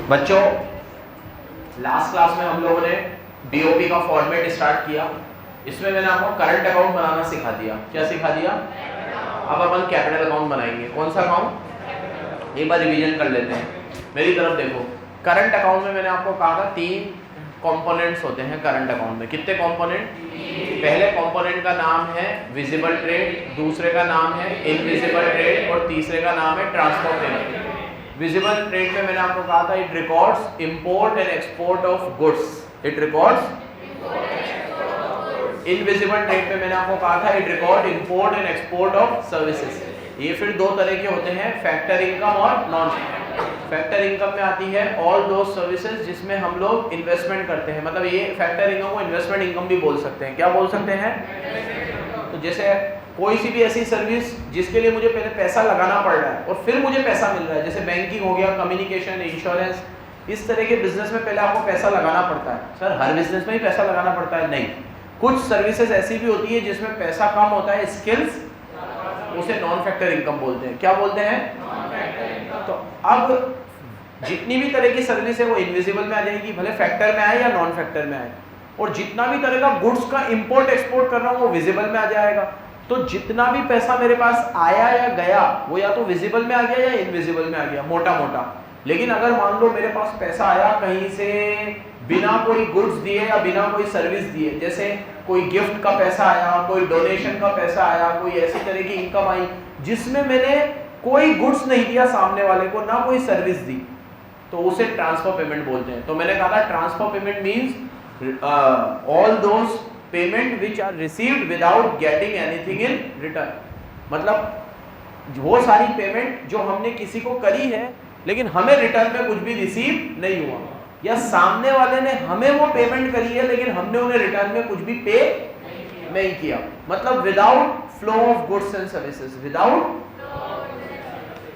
बच्चों, last class में हम लोगों ने बीओपी का फॉर्मेट स्टार्ट किया। इसमें मैंने आपको करंट अकाउंट बनाना सिखा दिया। क्या सिखा दिया? अब अपन कैपिटल अकाउंट बनाएंगे। कौन सा अकाउंट? एक बार रिवीजन कर लेते हैं। मेरी तरफ देखो। करंट अकाउंट में मैंने आपको कहा था 3 कंपोनेंट्स होते हैं करंट अकाउंट में। कितने कंपोनेंट? पहले कंपोनेंट का नाम है विजिबल ट्रेड, दूसरे का नाम है इनविजिबल ट्रेड और तीसरे का नाम है ट्रांसफर पेमेंट। विजिबल ट्रेड में मैंने आपको कहा था it records import and export of goods. It records. Invisible trade में मैंने आपको कहा था it record import and export of services. ये फिर 2 तरह के होते हैं, फैक्टर इनकम और नॉन फैक्टर इनकम में आती है ऑल दो सर्विसेज जिसमें हम लोग इन्वेस्टमेंट करते हैं। मतलब ये फैक्टर इनकम को इन्वेस्टमेंट इनकम भी बोल सकते हैं। क्या बोल सकते हैं? तो जैसे कोई सी भी ऐसी सर्विस जिसके लिए मुझे पहले पैसा लगाना पड़ रहा है और फिर मुझे पैसा मिल रहा है, जैसे बैंकिंग हो गया, कम्युनिकेशन, इंश्योरेंस, इस तरह के बिजनेस में पहले आपको पैसा लगाना पड़ता है। सर हर बिजनेस में ही पैसा लगाना पड़ता है? नहीं, कुछ सर्विसेज ऐसी भी होती है जिसमें पैसा कम होता है, स्किल्स, उसे नॉन फैक्टर इनकम बोलते हैं। क्या बोलते हैं? तो अब जितनी भी तरह की सर्विस है वो इनविजिबल में आ जाएगी, भले फैक्टर में आए या नॉन फैक्टर में आए। और जितना भी तरह का गुड्स का इंपोर्ट एक्सपोर्ट कर रहा हूँ वो विजिबल में आ जाएगा। तो जितना भी पैसा मेरे पास आया या गया वो या तो विजिबल में आ गया या इनविजिबल में आ गया, मोटा मोटा। लेकिन अगर मान लो मेरे पास पैसा आया कहीं से बिना कोई गुड्स दिए या बिना कोई सर्विस दिए, जैसे कोई गिफ्ट का पैसा आया, कोई डोनेशन का पैसा आया, कोई ऐसी तरह की इनकम आई जिसमें मैंने कोई गुड्स नहीं दिया सामने वाले को, ना कोई सर्विस दी, तो उसे ट्रांसफर पेमेंट बोलते हैं। तो मैंने कहा था transfer payment means all those payment which are received without getting anything in return. मतलब वो सारी पेमेंट जो हमने किसी को करी है लेकिन हमें रिटर्न में कुछ भी रिसीव नहीं हुआ, या सामने वाले ने हमें वो पेमेंट करी है लेकिन हमने उन्हें रिटर्न में कुछ भी पे नहीं किया। मतलब without flow of goods and services, without,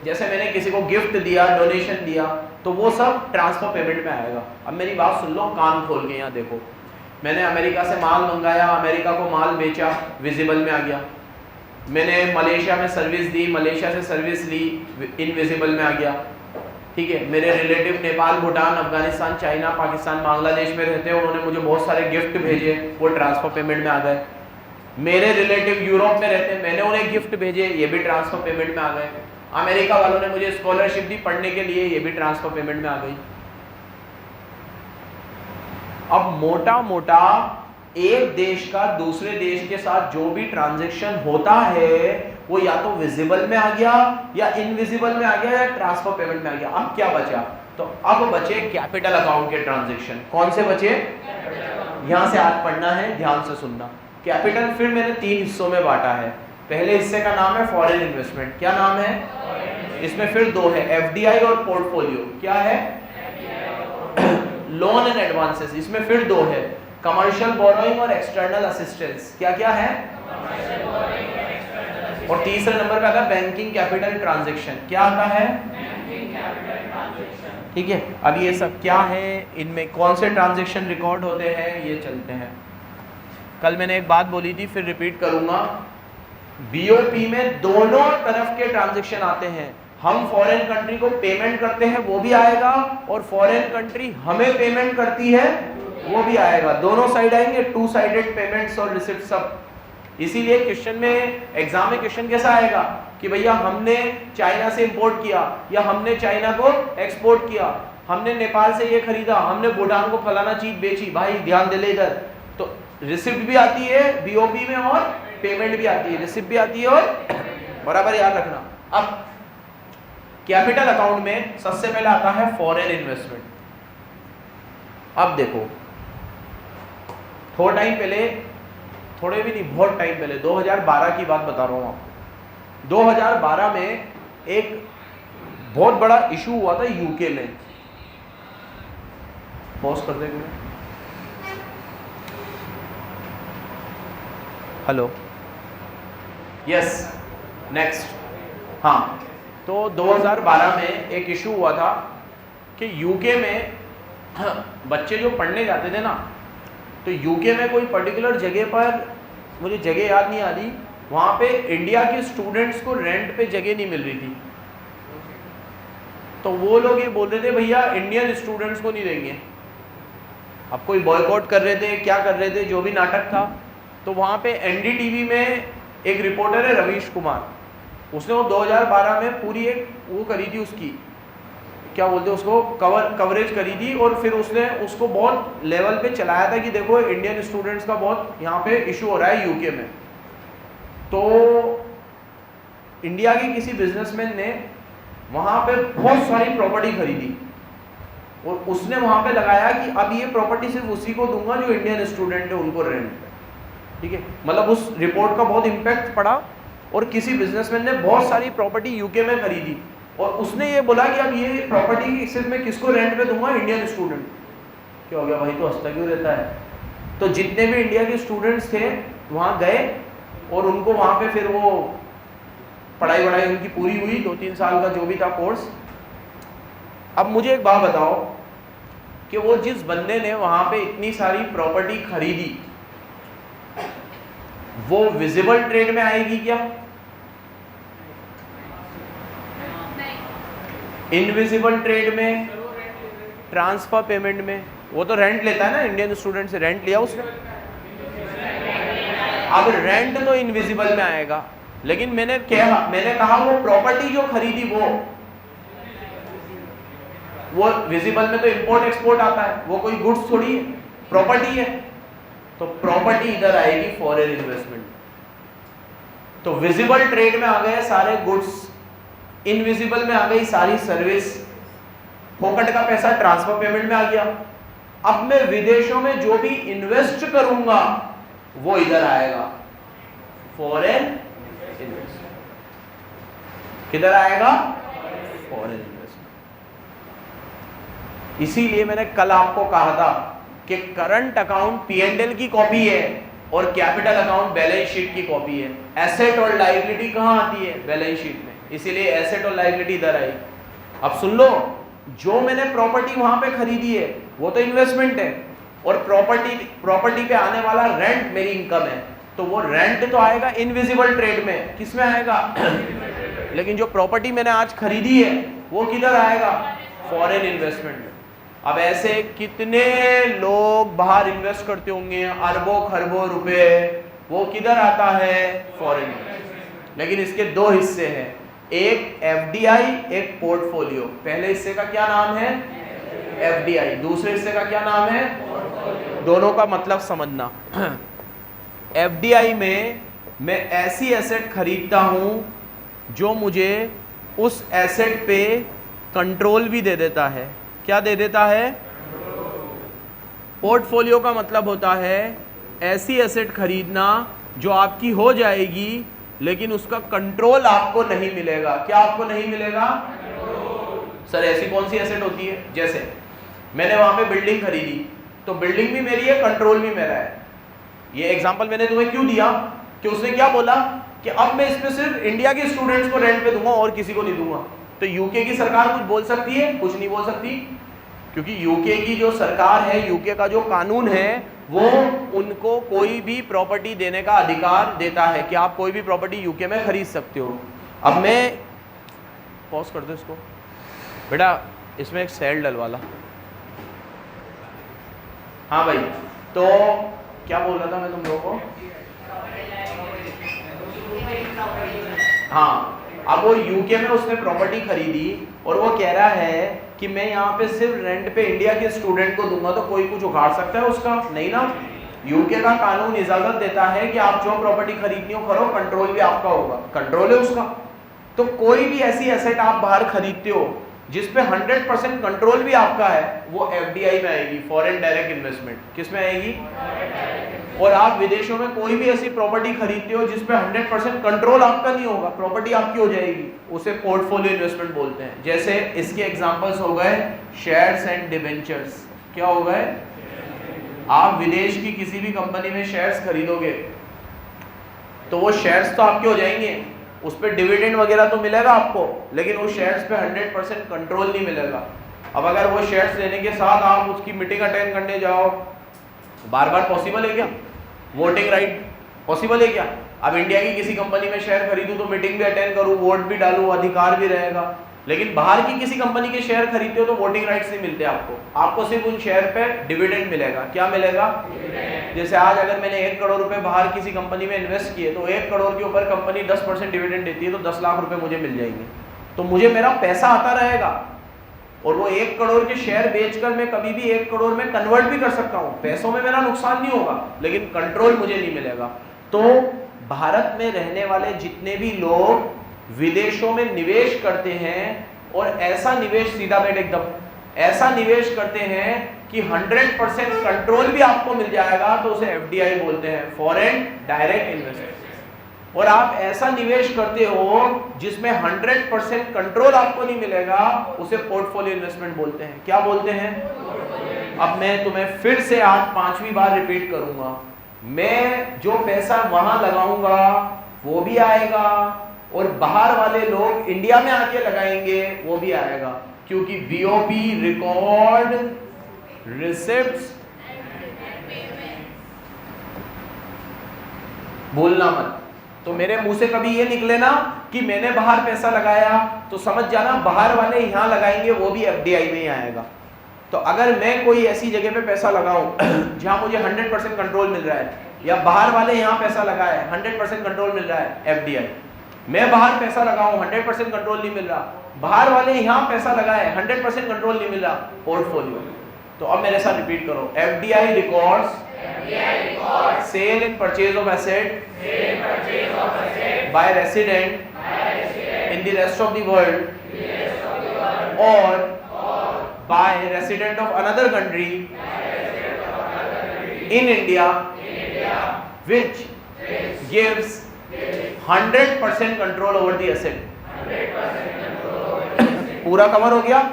जैसे मैंने किसी को गिफ्ट दिया, डोनेशन दिया, तो वो सब ट्रांसफर पेमेंट में आएगा। अब मेरी बात सुन लो कान खोल के, यहाँ देखो। मैंने अमेरिका से माल मंगाया, अमेरिका को माल बेचा, विजिबल में आ गया। मैंने मलेशिया में सर्विस दी, मलेशिया से सर्विस ली, इनविजिबल में आ गया। ठीक है। मेरे रिलेटिव नेपाल, भूटान, अफगानिस्तान, चाइना, पाकिस्तान, बांग्लादेश में रहते हैं, उन्होंने मुझे बहुत सारे गिफ्ट भेजे, वो ट्रांसफर पेमेंट में आ गए। मेरे रिलेटिव यूरोप में रहते हैं, मैंने उन्हें गिफ्ट भेजे, ये भी ट्रांसफर पेमेंट में आ गए। अमेरिका वालों ने मुझे स्कॉलरशिप दी पढ़ने के लिए, ये भी ट्रांसफर पेमेंट में आ गई। अब मोटा मोटा एक देश का दूसरे देश के साथ जो भी ट्रांजैक्शन होता है वो या तो विजिबल में आ गया या इनविजिबल में आ गया या ट्रांसफर पेमेंट में आ गया। अब क्या बचा? तो अब बचे कैपिटल अकाउंट के ट्रांजैक्शन। कौन से बचे? यहां से आज पढ़ना है, ध्यान से सुनना। कैपिटल फिर मैंने 3 हिस्सों में बांटा है। पहले हिस्से का नाम है फॉरेन इन्वेस्टमेंट। क्या नाम है? इसमें फिर 2 है, एफडीआई और पोर्टफोलियो। क्या है? Loan and advances. इसमें फिर 2 है, कमर्शियल बोरोइंग और एक्सटर्नल असिस्टेंस। क्या क्या है? और तीसरे नंबर पे आता है बैंकिंग कैपिटल ट्रांजैक्शन। क्या आता है? ठीक है। अब ये सब क्या है, इनमें कौन से ट्रांजैक्शन रिकॉर्ड होते हैं, ये चलते हैं। कल मैंने एक बात बोली थी, फिर रिपीट करूंगा। बीओपी में दोनों तरफ के ट्रांजैक्शन आते हैं। हम फॉरेन कंट्री को पेमेंट करते हैं वो भी आएगा, और फॉरेन कंट्री हमें पेमेंट करती है वो भी आएगा। दोनों साइड आएंगे, 2 साइडेड पेमेंट्स और रिसिप्ट सब। इसीलिए क्वेश्चन में, एग्जाम में क्वेश्चन कैसा आएगा कि भैया हमने चाइना से इंपोर्ट किया या हमने चाइना को एक्सपोर्ट किया, हमने नेपाल से ये खरीदा, हमने भूटान को फलाना चीज बेची। भाई ध्यान दे ले इधर। तो रिसिप्ट भी आती है बीओपी में और पेमेंट भी आती है, रिसिप्ट भी आती है, और बराबर याद रखना। अब कैपिटल अकाउंट में सबसे पहले आता है फॉरेन इन्वेस्टमेंट। अब देखो, थोड़ा टाइम पहले, थोड़े भी नहीं बहुत टाइम पहले, 2012 की बात बता रहा हूं आपको। 2012 में एक बहुत बड़ा इशू हुआ था यूके में। पॉज कर देंगे। Hello, yes, next. हाँ, तो 2012 में एक इशू हुआ था कि यूके में बच्चे जो पढ़ने जाते थे ना, तो यूके में कोई पर्टिकुलर जगह पर, मुझे जगह याद नहीं आ रही, वहाँ पे इंडिया के स्टूडेंट्स को रेंट पे जगह नहीं मिल रही थी। तो वो लोग ये बोल रहे थे भैया इंडियन स्टूडेंट्स को नहीं देंगे। अब कोई बॉयकॉट कर रहे थे, क्या कर रहे थे, जो भी नाटक था। तो वहाँ पे एनडीटीवी में एक रिपोर्टर है रवीश कुमार, उसने वो 2012 में पूरी एक वो करी थी, उसकी क्या बोलते हैं उसको, कवरेज करी थी, और फिर उसने उसको बहुत लेवल पे चलाया था कि देखो इंडियन स्टूडेंट्स का बहुत यहाँ पे इशू हो रहा है यूके में। तो इंडिया के किसी बिजनेसमैन ने वहाँ पे बहुत सारी प्रॉपर्टी खरीदी और उसने वहाँ पे लगाया कि अब ये प्रॉपर्टी सिर्फ उसी को दूंगा जो इंडियन स्टूडेंट है उनको रेंट पे, ठीक है। मतलब उस रिपोर्ट का बहुत इम्पैक्ट पड़ा और किसी बिजनेसमैन ने बहुत सारी प्रॉपर्टी यूके में खरीदी और उसने ये बोला कि अब ये प्रॉपर्टी सिर्फ मैं किसको रेंट पे दूंगा, इंडियन स्टूडेंट। क्या हो गया भाई, तो हंसता क्यों रहता है। तो जितने भी इंडिया के स्टूडेंट्स थे वहाँ गए और उनको वहाँ पे फिर वो पढ़ाई वढ़ाई उनकी पूरी हुई, 2-3 साल का जो भी था कोर्स। अब मुझे एक बात बताओ कि वो जिस बंदे ने वहाँ पे इतनी सारी प्रॉपर्टी खरीदी वो विजिबल ट्रेड में आएगी क्या? इनविजिबल ट्रेड में, ट्रांसफर पेमेंट में। वो तो रेंट लेता है ना, इंडियन स्टूडेंट से रेंट लिया उसने। अब रेंट तो इनविजिबल में आएगा, लेकिन मैंने कहा वो प्रॉपर्टी जो खरीदी वो विजिबल में तो इंपोर्ट एक्सपोर्ट आता है, वो कोई गुड्स थोड़ी है, प्रॉपर्टी है। तो प्रॉपर्टी इधर आएगी फॉरेन इन्वेस्टमेंट। तो विजिबल ट्रेड में आ गए सारे गुड्स, इनविजिबल में आ गई सारी सर्विस, फोकट का पैसा ट्रांसफर पेमेंट में आ गया। अब मैं विदेशों में जो भी इन्वेस्ट करूंगा वो इधर आएगा, फॉरेन इन्वेस्टमेंट। किधर आएगा? Foreign investment. इसीलिए मैंने कल आपको कहा था कि करंट अकाउंट P&L की कॉपी है और कैपिटल अकाउंट बैलेंस शीट की कॉपी है। एसेट और लायबिलिटी कहां आती है? बैलेंस शीट में। इसीलिए एसेट और लायबिलिटी इधर आई। अब सुन लो, जो मैंने प्रॉपर्टी वहां पे खरीदी है वो तो इन्वेस्टमेंट है और प्रॉपर्टी पे आने वाला रेंट मेरी इनकम है, तो वो रेंट तो आएगा इनविजिबल ट्रेड में। किस में आएगा? लेकिन जो प्रॉपर्टी मैंने आज खरीदी है वो किधर आएगा? फॉरेन इन्वेस्टमेंट में। अब ऐसे कितने लोग बाहर इन्वेस्ट करते होंगे अरबों खरबों रुपए, वो किधर आता है? फॉरेन। लेकिन इसके दो हिस्से हैं, एक FDI, एक पोर्टफोलियो। पहले हिस्से का क्या नाम है? FDI। दूसरे हिस्से का क्या नाम है? दोनों का मतलब समझना। FDI में मैं ऐसी एसेट खरीदता हूं जो मुझे उस एसेट पे कंट्रोल भी दे देता है। क्या दे देता है? पोर्टफोलियो का मतलब होता है ऐसी एसेट खरीदना जो आपकी हो जाएगी लेकिन उसका कंट्रोल आपको नहीं मिलेगा। क्या आपको नहीं मिलेगा? सर ऐसी कौन सी एसेट होती है? जैसे मैंने वहां पे बिल्डिंग खरीदी, तो बिल्डिंग भी मेरी है, कंट्रोल भी मेरा है। ये एग्जांपल मैंने तुम्हें क्यों दिया कि उसने क्या बोला कि अब मैं इसमें सिर्फ इंडिया के स्टूडेंट्स को रेंट पे दूंगा और किसी को नहीं दूंगा। तो यूके की सरकार कुछ बोल सकती है? कुछ नहीं बोल सकती, क्योंकि यूके की जो सरकार है, यूके का जो कानून है, वो उनको कोई भी प्रॉपर्टी देने का अधिकार देता है कि आप कोई भी प्रॉपर्टी यूके में खरीद सकते हो। अब मैं पॉज कर दो इसको बेटा, इसमें एक सेल डलवा ला। हाँ भाई, तो क्या बोल रहा था मैं तुम लोगों को? हाँ, अब वो यूके में उसने प्रॉपर्टी खरीदी और वो कह रहा है कि मैं यहाँ पे सिर्फ रेंट पे इंडिया के स्टूडेंट को दूंगा, तो कोई कुछ उखाड़ सकता है उसका? नहीं ना। यूके का कानून इजाजत देता है कि आप जो प्रॉपर्टी खरीदनी हो करो, कंट्रोल भी आपका होगा, कंट्रोल है उसका। तो कोई भी ऐसी एसेट आप बाहर खरीदते हो जिसपे 100% कंट्रोल भी आपका है, वो FDI में आएगी, फॉरेन डायरेक्ट इन्वेस्टमेंट। किस में आएगी? और आप विदेशों में कोई भी ऐसी प्रॉपर्टी खरीदते हो जिसपे 100% कंट्रोल आपका नहीं होगा, प्रॉपर्टी आपकी हो जाएगी, उसे पोर्टफोलियो इन्वेस्टमेंट बोलते हैं। जैसे इसके एग्जांपल्स हो गए शेयर्स एंड डिबेंचर्स। क्या हो गए? आप विदेश की किसी भी कंपनी में शेयर्स खरीदोगे तो वो शेयर्स तो आपके हो जाएंगे, उस पर डिविडेंड वगैरह तो मिलेगा आपको, लेकिन उस शेयर्स पे 100% कंट्रोल नहीं मिलेगा। अब अगर वो शेयर्स लेने के साथ आप उसकी मीटिंग अटेंड करने जाओ, बार बार पॉसिबल है क्या? वोटिंग राइट पॉसिबल है क्या? अब इंडिया की किसी कंपनी में शेयर खरीदूं तो मीटिंग भी अटेंड करूं, वोट भी डालूं, अधिकार भी रहेगा। लेकिन बाहर की किसी कंपनी के शेयर खरीदते हो तो वोटिंग राइट्स नहीं मिलते आपको सिर्फ उन शेयर पे डिविडेंड मिलेगा। क्या मिलेगा? जैसे आज अगर मैंने 1 करोड़ रुपए बाहर किसी कंपनी में इन्वेस्ट किए तो 1 करोड़ के ऊपर कंपनी 10% डिविडेंड देती है तो 10 लाख रुपए मुझे मिल जाएंगे, तो मुझे मेरा पैसा आता रहेगा और वो 1 करोड़ के शेयर बेचकर मैं कभी भी 1 करोड़ में कन्वर्ट भी कर सकता हूँ, पैसों में मेरा नुकसान नहीं होगा, लेकिन कंट्रोल मुझे नहीं मिलेगा। तो भारत में रहने वाले जितने भी लोग विदेशों में निवेश करते हैं और ऐसा निवेश, सीधा बेट एकदम, ऐसा निवेश करते हैं कि 100% कंट्रोल भी आपको मिल जाएगा तो उसे एफडीआई बोलते हैं, फॉरेन डायरेक्ट इन्वेस्टमेंट। और आप ऐसा निवेश करते हो जिसमें 100% कंट्रोल आपको नहीं मिलेगा, उसे पोर्टफोलियो इन्वेस्टमेंट बोलते हैं। क्या बोलते हैं? अब मैं तुम्हें फिर से आज 5वीं बार रिपीट करूंगा, मैं जो पैसा वहां लगाऊंगा वो भी आएगा और बाहर वाले लोग इंडिया में आके लगाएंगे वो भी आएगा, क्योंकि बीओपी रिकॉर्ड रिसिप्ट्स, भूलना मत। तो मेरे मुंह से कभी ये निकले ना कि मैंने बाहर पैसा लगाया तो समझ जाना बाहर वाले यहां लगाएंगे वो भी एफडीआई में ही आएगा। तो अगर मैं कोई ऐसी जगह पे पैसा लगाऊं जहां मुझे 100% कंट्रोल मिल रहा है, या बाहर वाले यहां पैसा लगाए 100% कंट्रोल मिल रहा है, एफडीआई। मैं बाहर पैसा लगाऊं 100% कंट्रोल नहीं मिल रहा, बाहर वाले यहां पैसा लगाए 100% कंट्रोल नहीं मिल रहा, पोर्टफोलियो। तो अब मेरे साथ रिपीट करो, FDI records sale and purchase of asset by resident in the rest of the world और by resident of another country in India which gives 100% control over the asset। पूरा cover हो गया।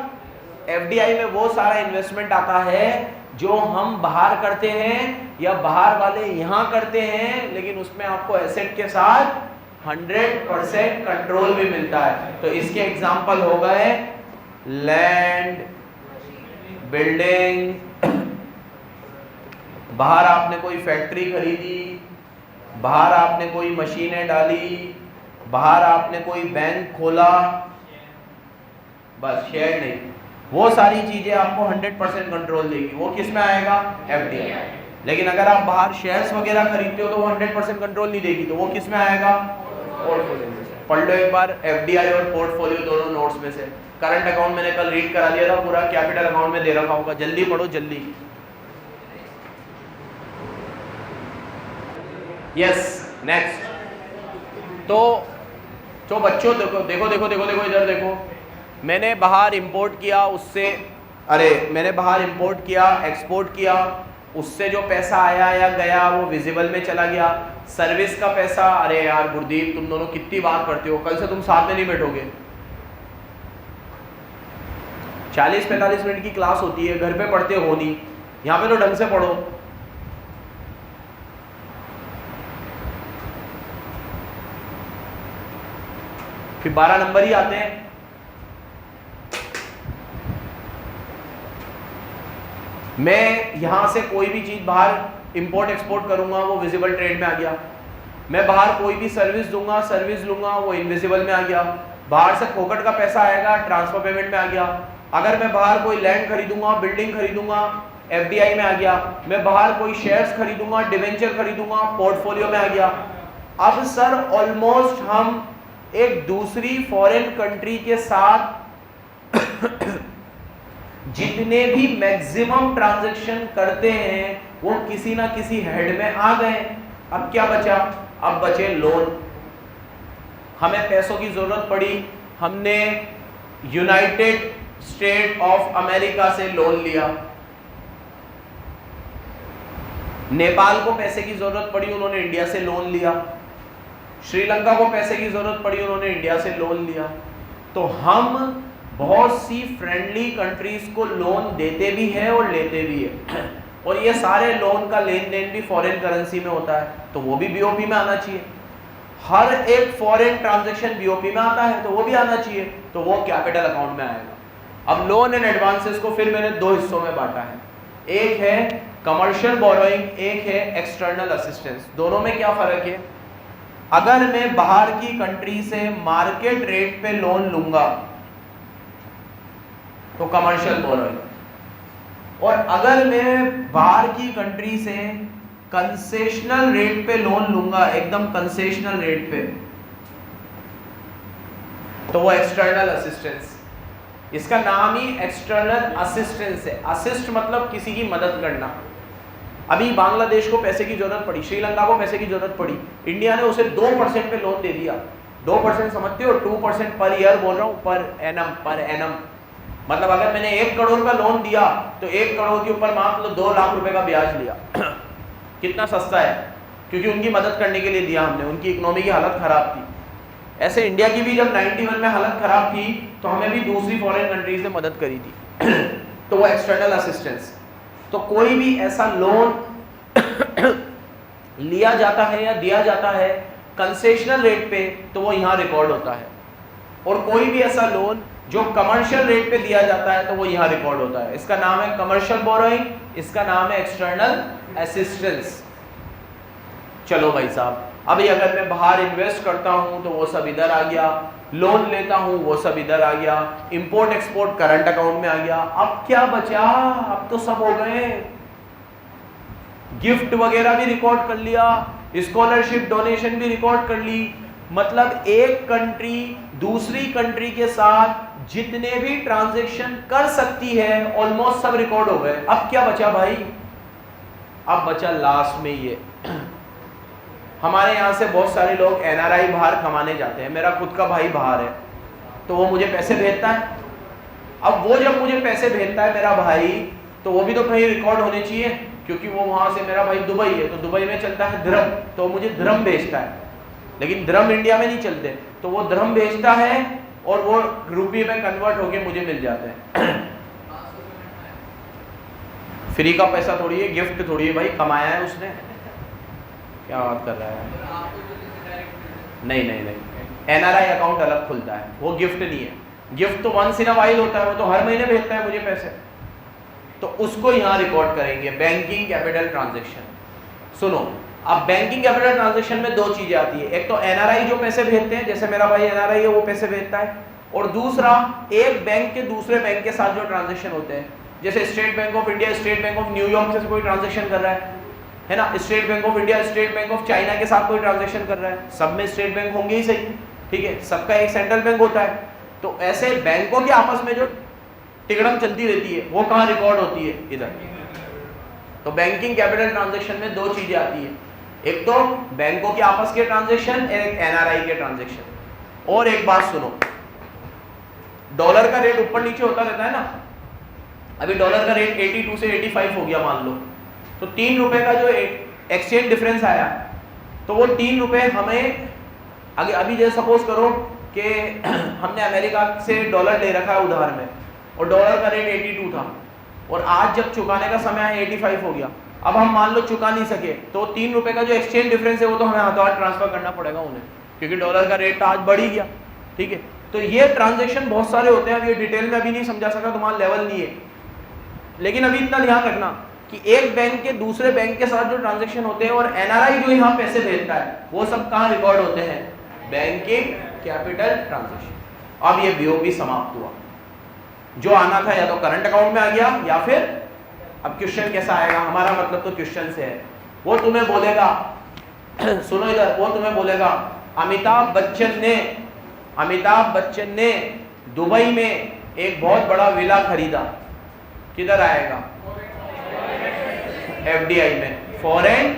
FDI में वो सारा investment आता है जो हम बाहर करते हैं या बाहर वाले यहां करते हैं, लेकिन उसमें आपको एसेट के साथ 100% कंट्रोल भी मिलता है। तो इसके एग्जांपल हो गए लैंड, बिल्डिंग, बाहर आपने कोई फैक्ट्री खरीदी, बाहर आपने कोई मशीनें डाली, बाहर आपने कोई बैंक खोला, बस शेयर नहीं, वो सारी चीजें आपको 100% कंट्रोल देगी। वो किस में आएगा? एफडीआई। लेकिन अगर आप बाहर शेयर्स वगैरह खरीदते हो तो वो 100% कंट्रोल नहीं देगी, तो वो किस में आएगा? पोर्टफोलियो में। पढ़ लो एक बार एफडीआई और पोर्टफोलियो दोनों नोट्स में से। करंट अकाउंट मैंने कल रीड करा दिया था, पूरा कैपिटल अकाउंट में दे रखा होगा, जल्दी पढ़ो जल्दी। Yes, next. तो बच्चों देखो देखो देखो देखो देखो इधर देखो, मैंने बाहर इंपोर्ट किया, उससे मैंने बाहर इंपोर्ट किया, एक्सपोर्ट किया, उससे जो पैसा आया या गया वो विजिबल में चला गया। सर्विस का पैसा, अरे यार गुरदीप तुम दोनों कितनी बात करते हो, कल से तुम साथ में नहीं बैठोगे। 40-45 मिनट की क्लास होती है, घर पे पढ़ते हो नहीं, यहाँ पे तो ढंग से पढ़ो। फिर 12 नंबर ही आते हैं। मैं यहां से कोई भी चीज बाहर इंपोर्ट एक्सपोर्ट करूंगा, वो विजिबल ट्रेड में आ गया। मैं बाहर कोई भी सर्विस दूंगा, सर्विस लूंगा, वो इनविजिबल में आ गया। बाहर से फोकट का पैसा आएगा, ट्रांसफर पेमेंट में आ गया। अगर मैं बाहर कोई लैंड खरीदूंगा, बिल्डिंग खरीदूंगा, एफडीआई में आ गया। मैं बाहर कोई शेयर्स खरीदूंगा, डिवेंचर खरीदूंगा, पोर्टफोलियो में आ गया। अब सर ऑलमोस्ट हम एक दूसरी फॉरेन कंट्री के साथ जितने भी मैक्सिमम ट्रांजैक्शन करते हैं वो किसी ना किसी हेड में आ गए। अब क्या बचा? अब बचे लोन। हमें पैसों की जरूरत पड़ी, हमने यूनाइटेड स्टेट ऑफ अमेरिका से लोन लिया। नेपाल को पैसे की जरूरत पड़ी, उन्होंने इंडिया से लोन लिया। श्रीलंका को पैसे की जरूरत पड़ी, उन्होंने इंडिया से लोन लिया। तो हम बहुत सी फ्रेंडली कंट्रीज को लोन देते भी हैं और लेते भी हैं, और ये सारे लोन का लेन देन भी फॉरेन करेंसी में होता है, तो वो भी बीओपी में आना चाहिए। हर एक फॉरेन ट्रांजैक्शन बीओपी में आता है तो वो भी आना चाहिए, तो वो कैपिटल अकाउंट में आएगा। अब लोन एंड एडवांसेस को फिर मैंने दो हिस्सों में बांटा है, एक है कमर्शियल बोरोइंग, एक है एक्सटर्नल असिस्टेंस। दोनों में क्या फर्क है? अगर मैं बाहर की कंट्री से मार्केट रेट पे लोन लूंगा तो कमर्शियल बोरोइंग। और अगर मैं बाहर की कंट्री से कंसेशनल रेट पे लोन लूंगा, एकदम कंसेशनल रेट पे, तो वो एक्सटर्नल असिस्टेंस, इसका नाम ही एक्सटर्नल असिस्टेंस है। असिस्ट मतलब किसी की मदद करना। अभी बांग्लादेश को पैसे की जरूरत पड़ी, श्रीलंका को पैसे की जरूरत पड़ी, इंडिया ने उसे 2% पे लोन दे दिया। 2% समझते हो? 2% पर ईयर बोल रहा हूँ, पर एनम। मतलब अगर मैंने 1 करोड़ का लोन दिया तो 1 करोड़ के ऊपर मान लो 2 लाख रुपए का ब्याज लिया। कितना सस्ता है, क्योंकि उनकी मदद करने के लिए दिया हमने, उनकी इकोनॉमी की हालत खराब थी। ऐसे इंडिया की भी जब 91 में हालत खराब थी तो हमें भी दूसरी फॉरेन कंट्रीज ने मदद करी थी। तो वो एक्सटर्नल असिस्टेंस। तो कोई भी ऐसा लोन लिया जाता है या दिया जाता है कंसेशनल रेट पे, तो वो यहाँ रिकॉर्ड होता है। और कोई भी ऐसा लोन जो कमर्शियल रेट पे दिया जाता है तो वो यहाँ रिकॉर्ड होता है। इसका नाम है कमर्शियल बोरोइंग, इसका नाम है एक्सटर्नल असिस्टेंस। चलो भाई साहब, अभी अगर मैं बाहर इन्वेस्ट करता हूं तो वो सब इधर आ गया, लोन लेता हूं वो सब इधर आ गया, इंपोर्ट एक्सपोर्ट करंट अकाउंट में आ गया। अब क्या बचा? अब तो सब हो गए। गिफ्ट वगैरह भी रिकॉर्ड कर लिया, स्कॉलरशिप डोनेशन भी रिकॉर्ड कर ली। मतलब एक कंट्री दूसरी कंट्री के साथ जितने भी ट्रांजैक्शन कर सकती है ऑलमोस्ट सब रिकॉर्ड हो गए। अब क्या बचा भाई? अब बचा लास्ट में ये, हमारे यहाँ से बहुत सारे लोग एनआरआई बाहर कमाने जाते हैं। मेरा खुद का भाई बाहर है तो वो मुझे पैसे भेजता है। अब वो जब मुझे पैसे भेजता है मेरा भाई, तो वो भी तो कहीं रिकॉर्ड होने चाहिए, क्योंकि वो वहाँ से, मेरा भाई दुबई है तो दुबई में चलता है दिरहम, तो मुझे दिरहम भेजता है। लेकिन दिरहम इंडिया में नहीं चलते, तो वो दिरहम भेजता है और वो रुपये में कन्वर्ट होके मुझे मिल जाते हैं। फ्री का पैसा थोड़ी है, गिफ्ट थोड़ी है भाई, कमाया है उसने। क्या बात कर रहा है? नहीं, एनआरआई अकाउंट अलग खुलता है, वो गिफ्ट नहीं है। गिफ्ट तो वंस इन अ वाइल होता है, वो तो हर महीने भेजता है मुझे पैसे, तो उसको यहाँ रिकॉर्ड करेंगे बैंकिंग कैपिटल ट्रांजैक्शन। सुनो, अब बैंकिंग कैपिटल ट्रांजैक्शन में 2 चीजें आती है। एक तो एनआरआई जो पैसे भेजते हैं, जैसे मेरा भाई एनआरआई है वो पैसे भेजता है, और दूसरा एक बैंक के दूसरे बैंक के साथ जो ट्रांजैक्शन होते हैं, जैसे state bank of India state bank of New York से कोई ट्रांजैक्शन कर रहा है ना, state bank of India state bank of China के साथ कोई ट्रांजैक्शन कर रहा है, सब में स्टेट बैंक होंगे ही सही, ठीक है, सबका एक सेंट्रल बैंक होता है। तो ऐसे बैंकों के आपस में जो टिकड़म चलती रहती है वो कहाँ रिकॉर्ड होती है? इधर। तो बैंकिंग कैपिटल ट्रांजैक्शन में 2 चीजें आती है, एक तो बैंकों के आपस के ट्रांजैक्शन, एक एनआरआई के ट्रांजैक्शन। और एक बात सुनो, डॉलर का रेट ऊपर नीचे होता रहता है ना। अभी डॉलर का रेट 82 से 85 हो गया मान लो, तो 3 रुपए का जो एक्सचेंज डिफरेंस आया, तो वो 3 रुपए हमें आगे, अभी जैसे सपोज करो कि हमने अमेरिका से डॉलर ले रखा है उधार में, और डॉलर का रेट 82 था, और आज जब चुकाने का समय है 85 हो गया। अब हम मान लो चुका नहीं सके, तो 3 रुपए का जो एक्सचेंज डिफरेंस है वो तो हमें हाथों हाथ ट्रांसफर करना पड़ेगा उन्हें, क्योंकि डॉलर का रेट आज बढ़ ही गया, ठीक है। तो ये ट्रांजैक्शन बहुत सारे होते हैं, अब ये डिटेल में अभी नहीं समझा सका, तुम्हारा लेवल नहीं है, लेकिन अभी इतना ध्यान रखना कि एक बैंक के दूसरे बैंक के साथ जो ट्रांजैक्शन होते हैं और एनआरआई जो यहाँ पैसे भेजता है, वो सब कहाँ रिकॉर्ड होते हैं? Banking capital transaction. अब ये बीओपी समाप्त हुआ, जो आना था या तो करंट अकाउंट में आ गया, या फिर अब क्वेश्चन कैसा आएगा, हमारा मतलब तो क्वेश्चन से है, वो तुम्हें बोलेगा सुनो इधर, वो तुम्हें बोलेगा अमिताभ बच्चन ने दुबई में एक बहुत बड़ा विला खरीदा, किधर आएगा? एफडीआई में, फॉरेन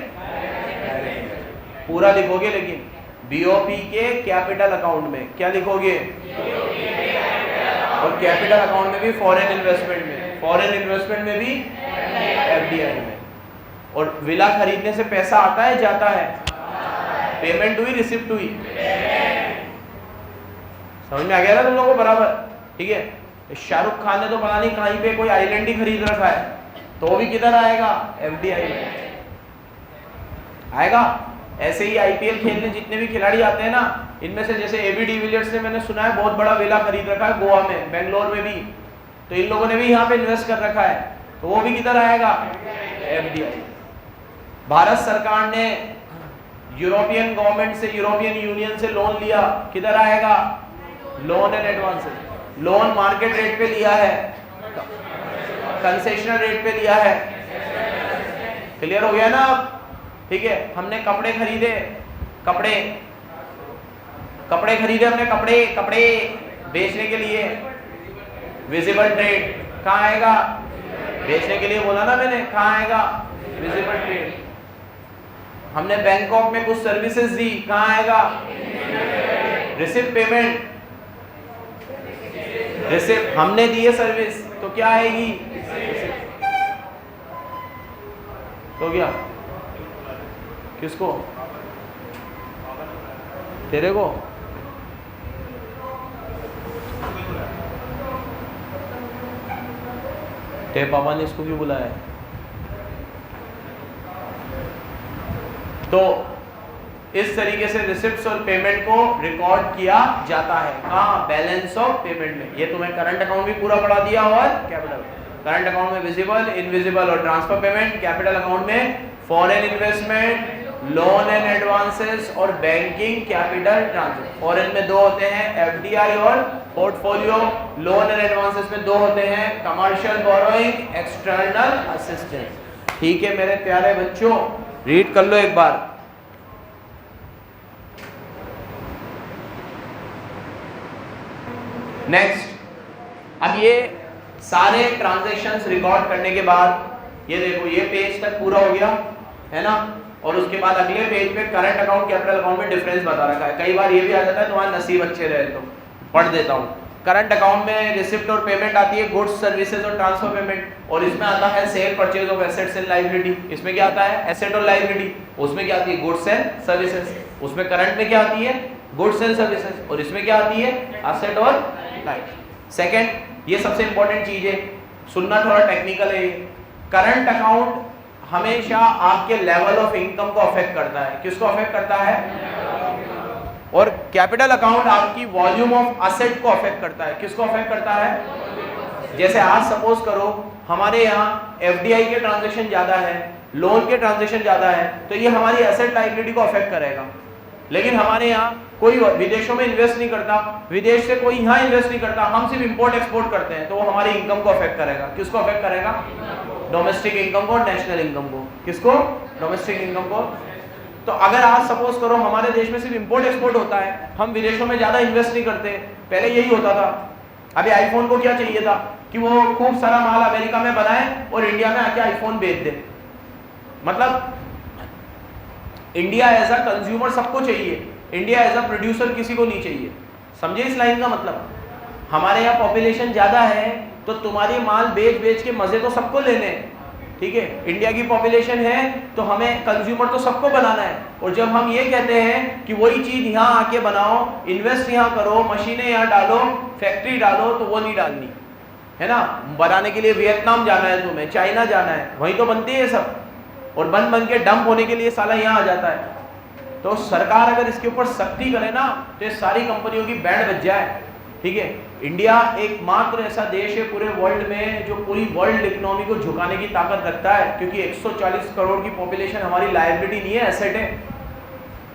पूरा लिखोगे, लेकिन बीओपी के कैपिटल अकाउंट में क्या लिखोगे? और कैपिटल अकाउंट में भी फॉरेन इन्वेस्टमेंट में, फॉरेन इन्वेस्टमेंट में भी एफडीआई में। और विला खरीदने से पैसा आता है जाता है? पेमेंट हुई रिसिप्ट हुई? समझ में आ गया ना तुम लोगों को बराबर? ठीक है। शाहरुख खान ने तो पता नहीं कहीं पे कोई आइलैंड ही खरीद रखा है, तो वो भी किधर आएगा? एफडीआई में आएगा। ऐसे ही आईपीएल खेलने जितने भी खिलाड़ी आते हैं ना, इनमें से जैसे एबी डिविलियर्स ने, मैंने सुना है बहुत बड़ा विला खरीद रखा है गोवा में, बेंगलोर में भी, तो इन लोगों ने भी यहाँ पे इन्वेस्ट कर रखा है, तो वो भी किधर आएगा? एफडीआई। भारत सरकार ने यूरोपियन गवर्नमेंट से, यूरोपियन यूनियन से लोन लिया, किधर आएगा? Loan and advances. Loan market rate पे लिया है, कंसेशनल रेट पे लिया है। क्लियर हो गया ना अब? ठीक है, हमने कपड़े खरीदे, कपड़े खरीदे हमने, कपड़े बेचने के लिए, विजिबल ट्रेड कहाँ आएगा? बेचने के लिए बोला ना मैंने, कहाँ आएगा? Visible trade. हमने बैंकॉक में कुछ सर्विसेज दी, कहाँ आएगा? रिसिप्ट पेमेंट, रिसिप्ट हमने दी है सर्विस तो क्या आएगी? तो क्या? किसको? तेरे को? तेरे पापा ने इसको क्यों बुलाया? तो इस तरीके से रिसिप्ट्स और पेमेंट को रिकॉर्ड किया जाता है। कहाँ? बैलेंस ऑफ पेमेंट में। ये तुम्हें करंट अकाउंट भी पूरा पढ़ा दिया और कैपिटल। करंट अकाउंट में विजिबल, इनविजिबल और ट्रांसफर पेमेंट। कैपिटल अकाउंट में foreign investment, loan and advances और बैंकिंग कैपिटल ट्रांसफर। फॉरेन में दो होते हैं, एफडीआई और पोर्टफोलियो। लोन एंड एडवांसेस में दो होते हैं, कमर्शियल बोरोइंग, एक्सटर्नल असिस्टेंस। ठीक है मेरे प्यारे बच्चों, रीड कर लो एक बार। नेक्स्ट, अब ये सारे ट्रांजैक्शंस रिकॉर्ड करने के बाद ये देखो ये पेज तक पूरा हो गया है ना, और उसके बाद अगले पेज पे करंट अकाउंट कैपिटल अकाउंट में डिफरेंस बता रखा है। कई बार ये भी आ जाता है, तुम्हारे नसीब अच्छे रहे तो पढ़ देता हूँ। करंट अकाउंट में रिसिप्ट और पेमेंट आती है, गुड्स सर्विसेज और ट्रांसफर पेमेंट, और इसमें आता है cell purchase of assets and liability. इसमें क्या आता है? एसेट और लायबिलिटी। उसमें क्या आती है? Goods and services. उसमें करंट में क्या आती है? Goods and services. और इसमें क्या आती है? एसेट और लायबिलिटी। सेकंड, ये सबसे इंपॉर्टेंट चीज है, सुनना थोड़ा टेक्निकल है। करंट अकाउंट हमेशा आपके लेवल ऑफ इनकम को अफेक्ट करता है। किसको अफेक्ट करता है? और कैपिटल अकाउंट आपकी वॉल्यूम ऑफ असेट को अफेक्ट करता है। किसको अफेक्ट करता है? जैसे आज सपोज करो हमारे यहाँ एफडीआई के ट्रांजैक्शन ज्यादा है, लोन के ट्रांजैक्शन ज्यादा है, तो ये हमारी एसेट लायबिलिटी को अफेक्ट करेगा। लेकिन हमारे यहाँ कोई विदेशों में इन्वेस्ट नहीं करता, विदेश से कोई यहाँ इन्वेस्ट नहीं करता, हम सिर्फ इंपोर्ट एक्सपोर्ट करते हैं, तो वो हमारी इनकम को अफेक्ट करेगा। किसको अफेक्ट करेगा? डोमेस्टिक इनकम को, नेशनल इनकम को। किसको? डोमेस्टिक इनकम को। तो अगर आज सपोज करो हमारे देश में सिर्फ इंपोर्ट एक्सपोर्ट होता है, हम विदेशों में ज्यादा इन्वेस्ट नहीं करते, पहले यही होता था। अभी आईफोन को क्या चाहिए था कि वो खूब सारा माल अमेरिका में बनाए और इंडिया में आके आईफोन बेच दे। मतलब इंडिया एज अ कंज्यूमर सबको चाहिए, इंडिया एज अ प्रोड्यूसर किसी को नहीं चाहिए। समझे इस लाइन का मतलब? हमारे यहाँ पॉपुलेशन ज्यादा है तो तुम्हारी माल बेच बेच के मजे तो सबको लेने हैं, ठीक है। इंडिया की पॉपुलेशन है तो हमें कंज्यूमर तो सबको बनाना है। और जब हम ये कहते हैं कि वही चीज यहाँ आके बनाओ, इन्वेस्ट यहाँ करो, मशीनें यहाँ डालो, फैक्ट्री डालो, तो वो नहीं डालनी है ना। बनाने के लिए वियतनाम जाना है, तुम्हें चाइना जाना है, वहीं तो बनती है सब, और बन बन के डंप होने के लिए साला यहाँ आ जाता है। तो सरकार अगर इसके ऊपर सख्ती करे ना तो ये सारी कंपनियों की बैंड बज जाए, ठीक है। इंडिया एकमात्र ऐसा देश है पूरे वर्ल्ड में जो पूरी वर्ल्ड इकोनॉमी को झुकाने की ताकत रखता है, क्योंकि 140 करोड़ की पॉपुलेशन हमारी लायबिलिटी नहीं है, एसेट है,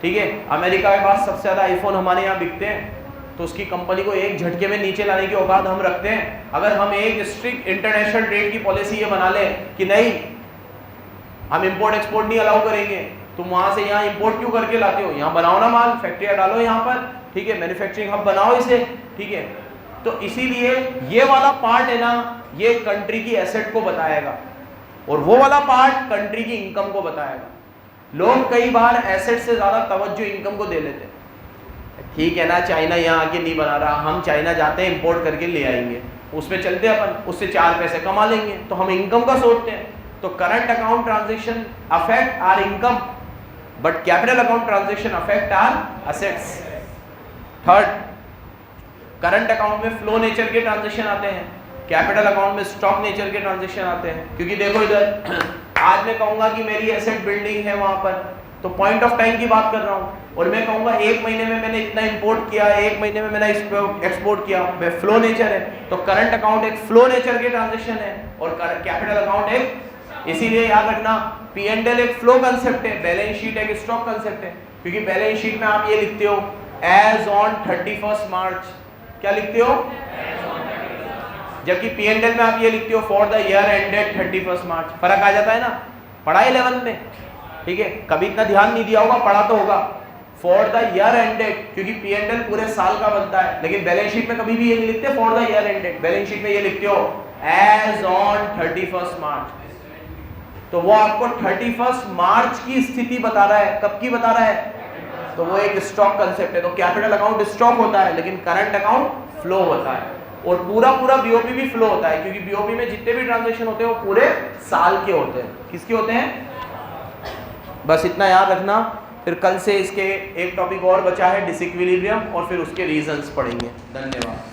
ठीक है। अमेरिका के पास सबसे ज्यादा आईफोन हमारे यहाँ बिकते हैं, तो उसकी कंपनी को एक झटके में नीचे लाने की औकात हम रखते हैं। अगर हम एक स्ट्रिक्ट इंटरनेशनल ट्रेड की पॉलिसी ये बना ले कि नहीं हम इंपोर्ट एक्सपोर्ट नहीं अलाउ करेंगे, तुम वहां से यहाँ इंपोर्ट क्यों करके लाते हो, यहाँ बनाओ ना माल, फैक्ट्रियाँ डालो यहाँ पर, ठीक है, मैन्युफैक्चरिंग हब बनाओ इसे, ठीक है। तो इसीलिए ये वाला पार्ट है ना, ये कंट्री की एसेट को बताएगा और वो वाला पार्ट कंट्री की इनकम को बताएगा। लोग कई बार एसेट से ज्यादा तवज्जो इनकम को दे लेते हैं। ठीक है ना, चाइना यहाँ आके नहीं बना रहा, हम चाइना जाते हैं इंपोर्ट करके ले आएंगे, उसमें चलते अपन, उससे 4 पैसे कमा लेंगे, तो हम इनकम का सोचते हैं। तो current account transaction affect our income, but capital account transaction affect our assets. Third, current account में फ्लो नेचर के ट्रांजैक्शन आते हैं, कैपिटल अकाउंट में स्टॉक नेचर के ट्रांजैक्शन आते हैं। क्योंकि देखो इधर आज मैं कहूंगा कि मेरी एसेट बिल्डिंग है वहां पर, तो पॉइंट ऑफ टाइम की बात कर रहा हूं, और मैं कहूंगा 1 महीने में मैंने इतना इंपोर्ट किया, 1 महीने में मैंने एक्सपोर्ट किया, वे फ्लो नेचर है। तो करंट अकाउंट एक फ्लो नेचर के ट्रांजैक्शन है और कैपिटल अकाउंट एक, इसीलिए याद रखना P&L एक फ्लो कंसेप्ट है, बैलेंस शीट एक स्टॉक कंसेप्ट है। क्योंकि बैलेंस शीट में आप ये लिखते हो एज ऑन 31 मार्च, क्या लिखते हो? जबकि P&L में आप ये लिखते हो फॉर द ईयर एंडेड 31 मार्च। फर्क आ जाता है ना, पढ़ा है 11 में, ठीक है, कभी इतना ध्यान नहीं दिया होगा, पढ़ा तो होगा। फॉर द ईयर एंडेड, क्योंकि P&L पूरे साल का बनता है, लेकिन बैलेंस शीट में कभी भी ये नहीं लिखते for the year ended, balance sheet में ये लिखते हो एज ऑन 31 मार्च। तो वो आपको 31 मार्च की स्थिति बता रहा है, कब की बता रहा है, तो वो एक स्टॉक कंसेप्ट है। तो कैपिटल अकाउंट स्टॉक होता है, लेकिन करंट अकाउंट फ्लो होता है, और पूरा बीओपी भी फ्लो होता है, क्योंकि बीओपी में जितने भी ट्रांजैक्शन होते हैं वो पूरे साल के होते हैं। किसके होते हैं, बस इतना याद रखना। फिर कल से इसके एक टॉपिक और बचा है, डिसइक्विलिब्रियम, और फिर उसके रीजंस पढ़ेंगे। धन्यवाद।